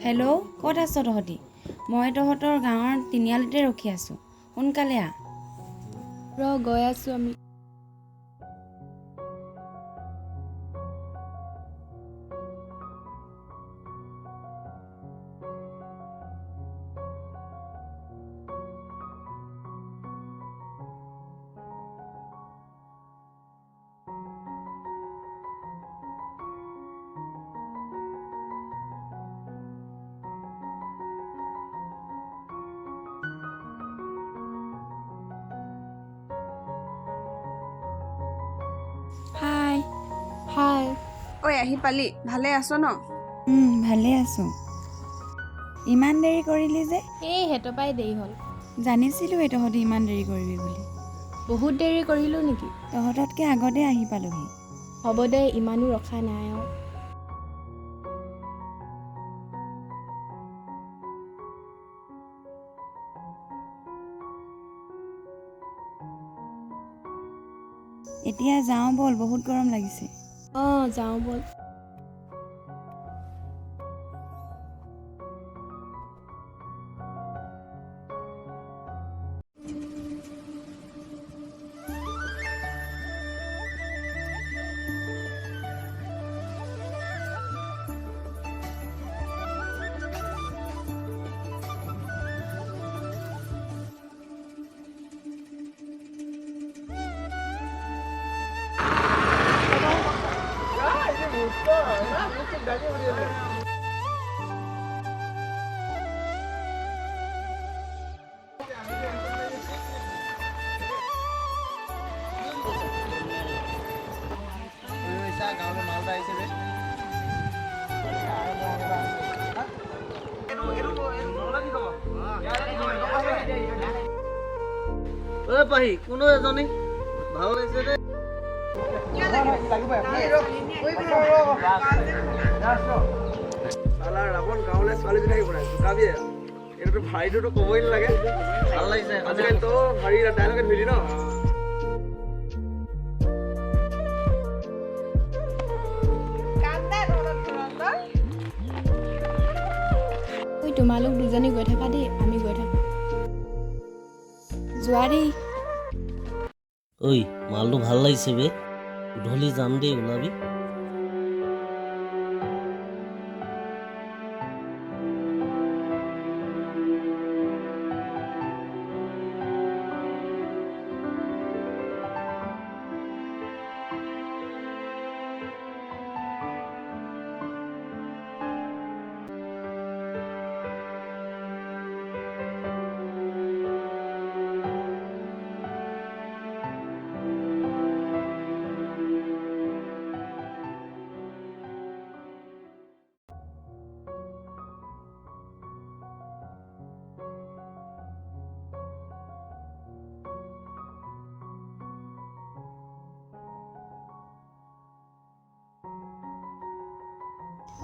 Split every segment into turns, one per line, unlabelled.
Hello', ক'ত আছ তহঁতি? মই তহঁতৰ গাঁৱৰ তিনিআলিতে ৰখি আছোঁ, সোনকালে আহ।
গৈ আছোঁ আমি।
হাই।
হাই।
ঐ আহি পালি, ভালে আছ ন?
ভালে আছোঁ। ইমান দেৰি কৰিলি যে?
এই হেঁতৰ পৰাই দেৰি হ'ল।
জানিছিলোঁৱে তহঁতি ইমান দেৰি কৰিবি বুলি।
বহুত দেৰি কৰিলোঁ নেকি?
তহঁততকৈ আগতে আহি পালোহি।
হ'ব দে, ইমানো ৰখা নাই আৰু।
এতিয়া যাওঁ ব'ল, বহুত গৰম লাগিছে।
যাওঁ ব'ল।
পাহি কোনো এজনী ভাল লাগিছে দে ৰাৱণ গাঁৱলৈ ছোৱালীজনী আহি পৰে জোকাবিয়ে এইটো ভাৰীটোতো ক'বই নালাগে ভাল লাগিছে আজিকালিতো ভাৰী ডাইলগত মিলি ন
তোমালোক দুজনী গৈ থাকা দেই, আমি গৈ থাকোঁ।
যোৱা দেই।
ঐ মালটো ভাল লাগিছে বে গধূলি যাম দেই ওলাবি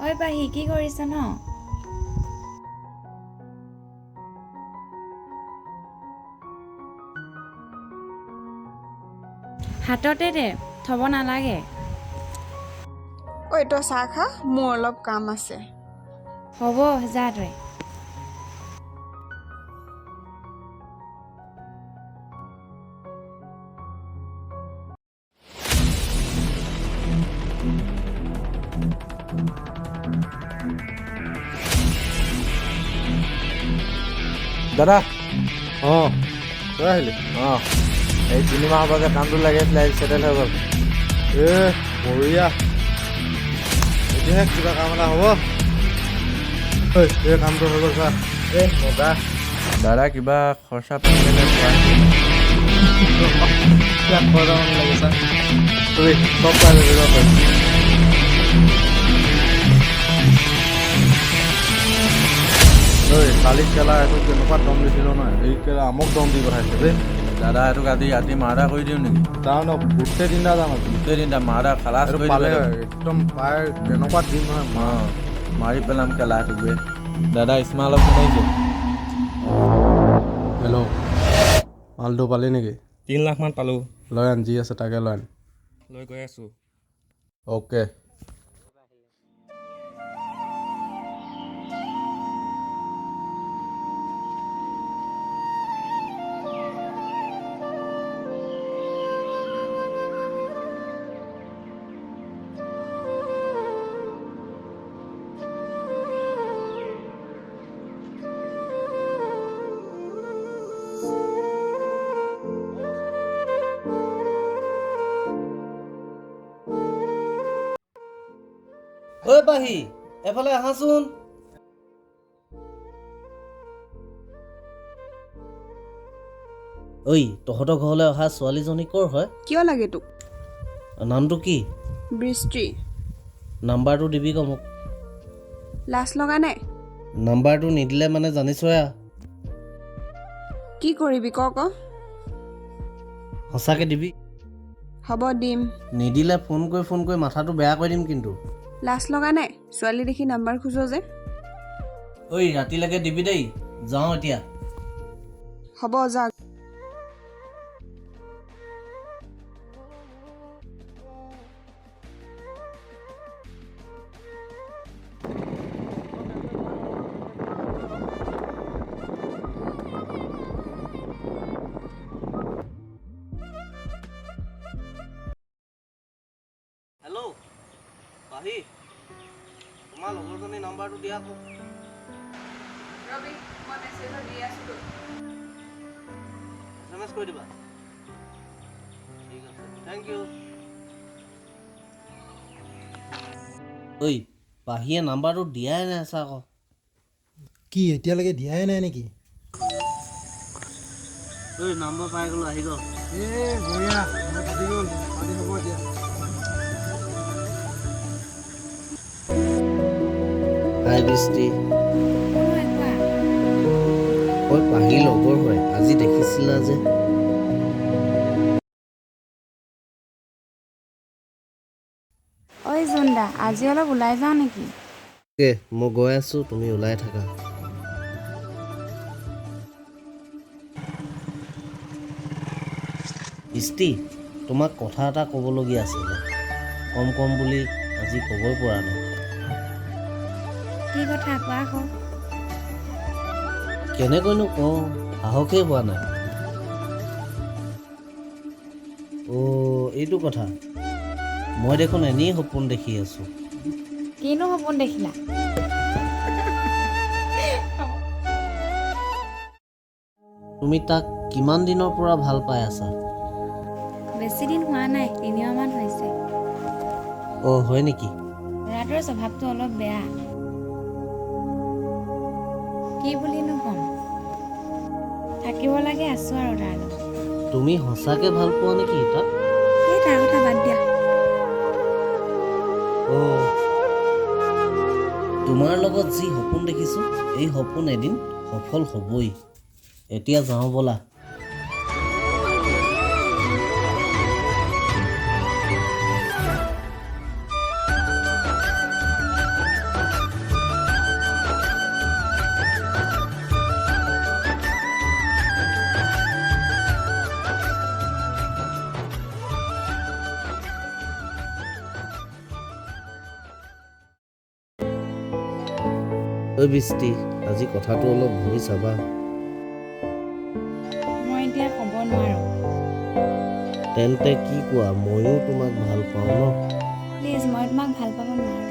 ঐ পাহি, কি কৰিছ ন? হাততে দে, থ'ব নালাগে।
ঐ তই চাহ খা, মোৰ অলপ কাম আছে।
হ'ব, যা তই।
দাদা তই আহিলি এই 3 মাহৰ পৰা যে কামটো লাগি আছিলে ছেটেল হৈ গ'ল বঢ়িয়া এতিয়াহে কিবা কাম এটা হ'ব এই কামটো হৈ গ'ল চা মজা দাদা কিবা খৰচা পাতি লাগিছে চব পাই যাবি কালি কেলা এইটো কেনেকুৱা দম দিছিল নহয় এই কেলা আমক দম দি পঠাইছে দেই দাদা এইটোক ৰাতি মাৰ্ডা কৰি দিওঁ নেকি যাওঁ গোটেই দিনটা যাম গোটেই দিনটা মাৰ্ডা খালাচ কৰি পালে একদম পাই কেনেকুৱা দিন নহয় মাৰি পেলাম কেলা এইটোক বে দাদা ইছমাইল অলপ শুনাইছে হেল্ল' মালটো পালি নেকি
3 লাখ মান পালোঁ
লৈ আন যি আছে তাকে লৈ আন
লৈ গৈ আছোঁ
অ'কে
ঐ পাহি এফালে আহাচোন। ঐ তহঁতৰ ঘৰলৈ অহা ছোৱালীজনী ক'ৰ হয়?
কিয় লাগে তোক?
নামটো কি?
বৃষ্টি।
নাম্বাৰটো দিবি ক মোক।
লাজ লগা নাই?
নাম্বাৰটো নিদিলে মানে জানিছয়া।
কি কৰিবি ক ক?
সঁচাকৈ দিবি?
হ'ব দিম।
নিদিলে ফোন কৰি মাথাটো বেয়া কৰি দিম কিন্তু।
লাজ লগা নাই? ছোৱালী দেখি নাম্বাৰ খোজো যে।
ঐ ৰাতিলৈকে দিবি দেই, যাওঁ এতিয়া।
হ'ব যা।
হেল্ল' পাহি, তোমাৰ লগৰজনীৰ নাম্বাৰটো দিয়া আকৌ।
ৰবি, মই মেছেজত দি আছোঁ।
SMS কৰি দিবা। ঠিক আছে, থেংক ইউ। ঐ পাহিয়ে নাম্বাৰটো দিয়াই নাই আছা আকৌ।
কি এতিয়ালৈকে দিয়াই নাই নেকি?
ঐ নাম্বাৰ পাই গ'লো, আহি গ'ল।
বঢ়িয়া, মই ভাবি গ'ল পানী হ'ব এতিয়া।
হাই বৃষ্টি।
কোন হয় কোৱা?
ঐ পাহি লগৰ হয়, আজি দেখিছিলা যে।
ঐ জোনদা, আজি অলপ ওলাই যাওঁ নেকি?
মই গৈ আছোঁ, তুমি ওলাই থাকা। বৃষ্টি, তোমাক কথা এটা ক'বলগীয়া আছিলে। কম বুলি আজি ক'বই পৰা নাই।
কি কথা কোৱা আকৌ?
কেনেকৈনো কওঁ, সাহসেই হোৱা নাই। এইটো কথা, মই দেখোন এনেই সপোন দেখি আছোঁ।
কিনো সপোন দেখিলা?
তুমি তাক কিমান দিনৰ পৰা ভাল পাই আছা?
বেছি দিন হোৱা নাই, 3 মাহমান হৈছে।
হয় নেকি?
ল'ৰাটোৰ স্বভাৱটো অলপ বেয়া। কি বুলিনো ক'ম, থাকিব লাগে আছোঁ আৰু তাৰ লগত।
তুমি সঁচাকে ভাল পোৱা নেকি তাক?
এই তাৰ কথা বাদ দিয়া।
তোমাৰ লগত যি সপোন দেখিছোঁ, এই সপোন এদিন সফল হ'বই। এতিয়া যাওঁ ব'লা। বৃষ্টি, আজি কথাটো অলপ ভাবি চাবা।
মই এতিয়া ক'ব নোৱাৰোঁ।
তেন্তে কি কোৱা, ময়ো তোমাক ভাল পাওঁ ন?
প্লিজ, মই তোমাক ভাল পাব নোৱাৰোঁ।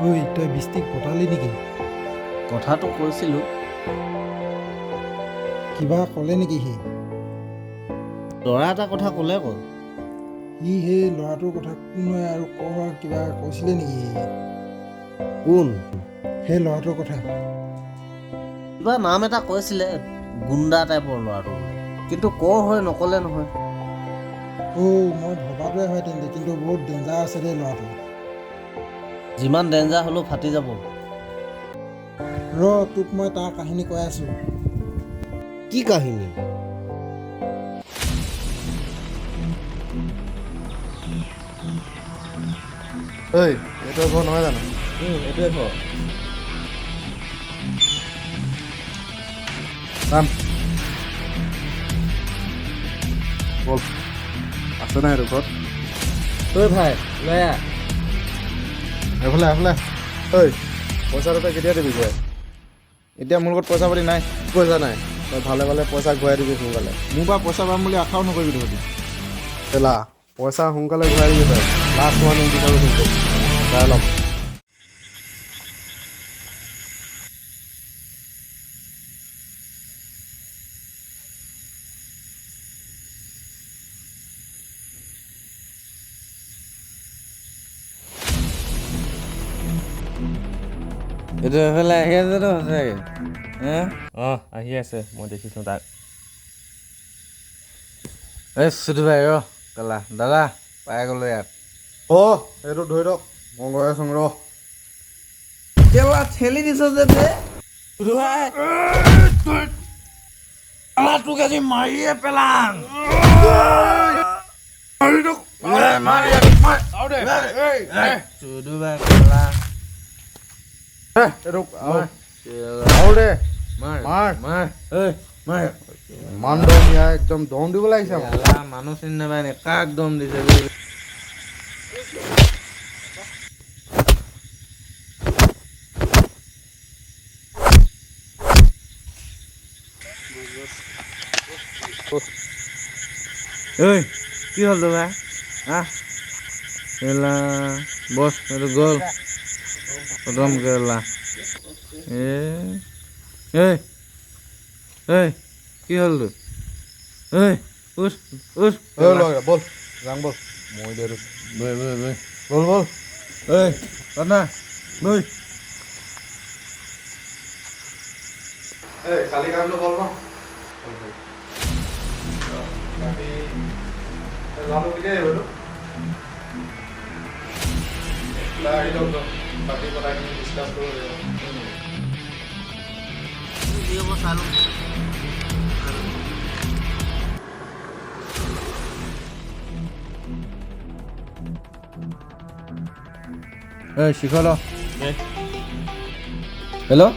ঐ তই বৃষ্টিক পতালি নেকি?
কথাটো কৈছিলোঁ।
কিবা ক'লে নেকি সি?
ল'ৰা এটা কথা ক'লে আকৌ।
সি সেই ল'ৰাটোৰ কথা কোন হয় আৰু কিবা কৈছিলে নেকি সি?
কোন?
সেই ল'ৰাটোৰ কথা।
কিবা নাম এটা কৈছিলে, গুণ্ডা টাইপৰ ল'ৰাটো, কিন্তু ক'ৰ হয় নক'লে নহয়।
মই ভবাটোৱে হয় তেন্তে, কিন্তু বহুত ডেঞ্জাৰ আছে দেই ল'ৰাটো।
যিমান ডেঞ্জাৰ হ'লেও ফাটি যাব।
তোক মই তাৰ কাহিনী কৈ আছোঁ।
কি কাহিনী?
এইটো ঘৰ নহয় জানো?
এইটোৱে ঘৰ।
বল, আছে নাই এইটো ঘৰত?
ভাই লৈ আহ।
এইফালে পইচাটো তই কেতিয়া দিবি ঘূৰাই? এতিয়া মোৰ লগত পইচা পাতি নাই।
পইচা নাই?
তই ভালে পইচা ঘূৰাই দিবি সোনকালে। মোৰ পৰা পইচা পাম বুলি আশাও নকৰিবি তহঁতি। পইচা সোনকালে ঘূৰাই দিবি তই। লাষ্ট ৱাৰ্ণিং বিচাৰোঁ কিন্তু চাই ল'ম। এইটো এফালে আহি আছেতো সঁচাকৈ
অঁ আহি আছে মই দেখিছোঁ তাক
এই চুটি ভাই ৰ কেলা দাদা পাই গ'লো ইয়াত
এইটো ধৰি লওক মই গৈ আছোঁ ৰ
কেলা ঠেলি দিছ যে চুটি ভাই তোক আজি মাৰিয়ে পেলাম চুটি ভাই কেলা
এইটো
আৰু দে মাৰ মাৰ মাৰ
ইমান দম ইয়াৰ একদম দম দিব লাগিছে আমাক
মানুহ চিনি নাপায় নে কাক দম দিছে বে ঐ কি হ'ল তোৰ কেলা বছ এইটো গ'ল খতম কেলা কি হ'ল তোৰ উঠ
বল যাং বল মই দে
বৈ
বল বল
কনা বৈ
কালি কামটো বল ন যাম কেতিয়া আহিব বাকী কথাখিনি ডিছকাছ কৰিব
শিখৰ হেল্ল'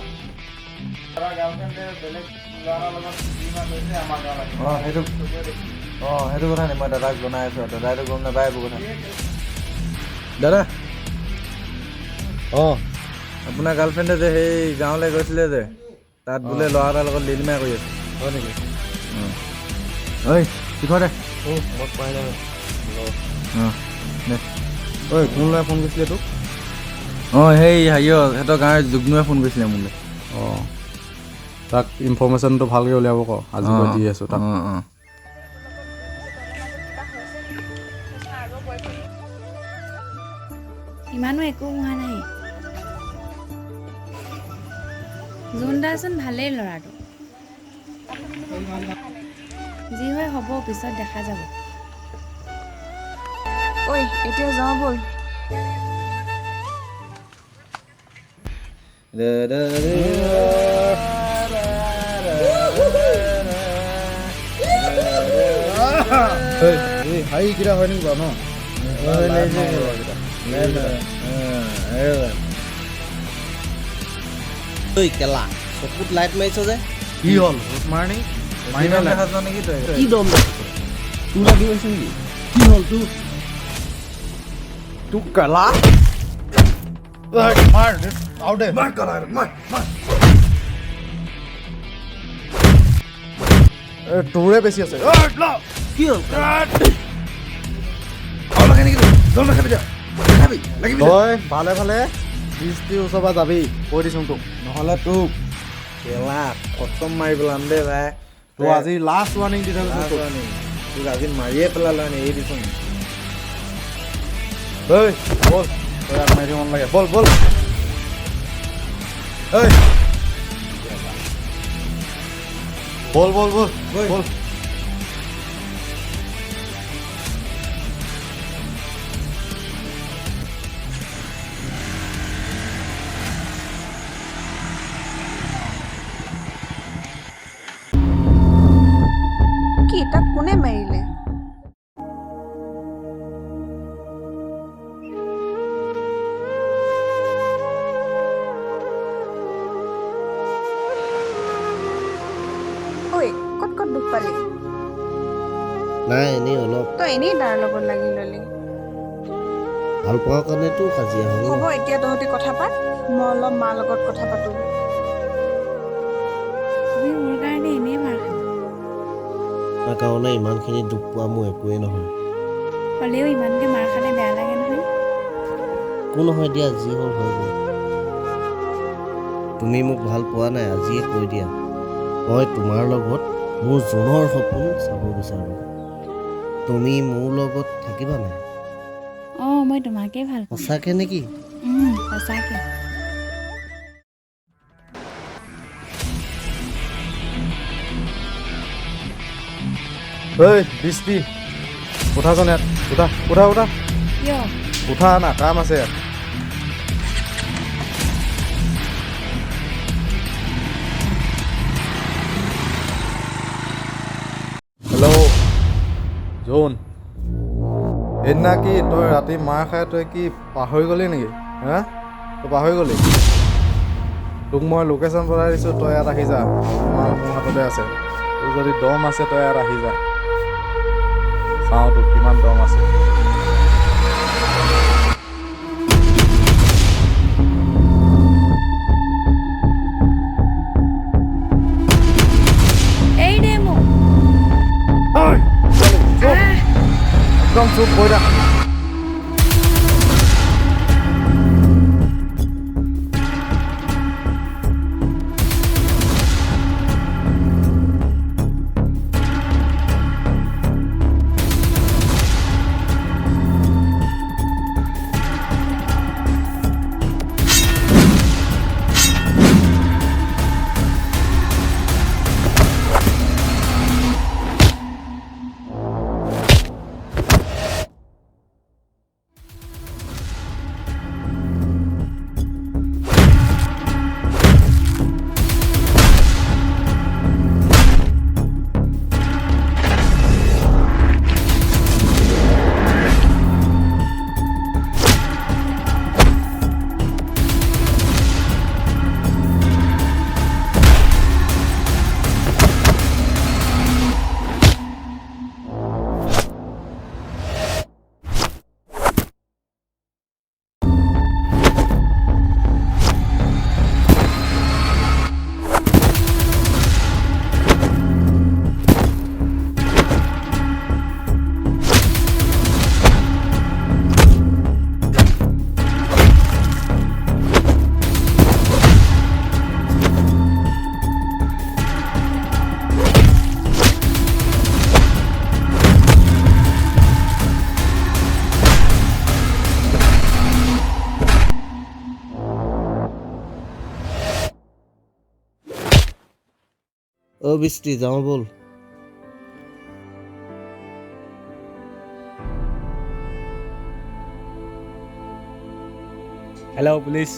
সেইটো কথা নি মই দাদাক জনাই আছোঁ দাদাইতো গম নাপায় এইবোৰ কথা দাদা আপোনাৰ গাৰ্লফ্ৰেণ্ডে যে সেই গাঁৱলৈ গৈছিলে যে তাত বোলে ল'ৰা এটাৰ লগত লিলিমাই কৰি আছে হয় নেকি ঐ শিখৰ দে
মই পোৱাই নাই
দে
কোন ল'ৰাই ফোন কৰিছিলে তোক
সেই সিহঁতৰ গাঁৱৰ যুগ্মই ফোন কৰিছিলে মোলৈ
তাক ইনফৰ্মেশ্যনটো ভালকৈ উলিয়াব ক আজি মই দি আছোঁ তাক
ইমানো একো হোৱা নাই জোনদাচোন ভালেই ল'ৰাটো যি হয় হ'ব পিছত দেখা যাব
ঐ এতিয়া যাওঁ ব'ল
হাই কিটা হয় নেকি বাৰু
ঐ কেলা চকুত লাইট মাৰিছ যে
কি হ'ল মাৰ নেকি নেকি তই
কি দম তোৰ লাগি গৈছে নেকি কি হ'ল
তোক কেলা মাৰ আউ দে মাৰ কেলা মাৰ তোৰে বেছি আছে
কি হ'ল
তই ভালে ভালে বৃষ্টিৰ ওচৰৰ পৰা যাবি কৈ দিছোঁ তোক
নহ'লে তোক কেলা খতম মাৰি পেলাম দেই ভাই
তোৰ আজি লাষ্ট ৱাৰ্ণিং দি থাকোঁ তোক
তোক আজি মাৰিয়ে পেলালো এৰি দিছোঁ
বল তই ইয়াত মাৰি দিব নালাগে বল বল
কি তাক কোনে মাৰিলে ঐ ক'ত দুখ পালি
নাই এনেই অলপ
তই এনেই তাৰ লগত লাগি ল'লি
ভাল পোৱাৰ কাৰণেতো কাজিয়া হ'ল
হ'ব এতিয়া তহঁতি কথা পাত মই অলপ মাৰ লগত কথা পাতোঁ
তুমি মোৰ কাৰণে এনেই মাৰ খালা
তাৰ কাৰণে ইমানখিনি দুখ পোৱা মোৰ একোৱেই নহয়
হ'লেও ইমানকৈ মাৰ খালে বেয়া লাগে নহয়
একো নহয় দিয়া যি হ'ল হৈ গ'ল তুমি মোক ভাল পোৱা নাই আজিয়ে কৈ দিয়া মই তোমাৰ লগত মোৰ জোনৰ সপোন চাব বিচাৰোঁ তুমি মোৰ লগত থাকিবা নাই
মই তোমাকেই ভাল পাওঁ
সঁচাকৈ নেকি
সঁচাকৈ
ঐ বৃষ্টি উঠাচোন ইয়াত উঠা উঠা উঠা
কিয়?
উঠা না কাম আছে ইয়াত হেল্ল' জোন সেইদিনা কি তই ৰাতি মাৰ খাই তই কি পাহৰি গলি নেকি হা তই পাহৰি গলি তোক মই লোকেশ্যন পঠাই দিছোঁ তই ইয়াত আহি যা মোৰ হাততে আছে তোৰ যদি দম আছে তই ইয়াত আহি যা চাওঁ তোৰ কিমান দম আছে
এই দে মোক।
একদম চুপ হৈ থাক
অ' বৃষ্টি যাওঁ ব'ল
হেল্ল' পুলিচ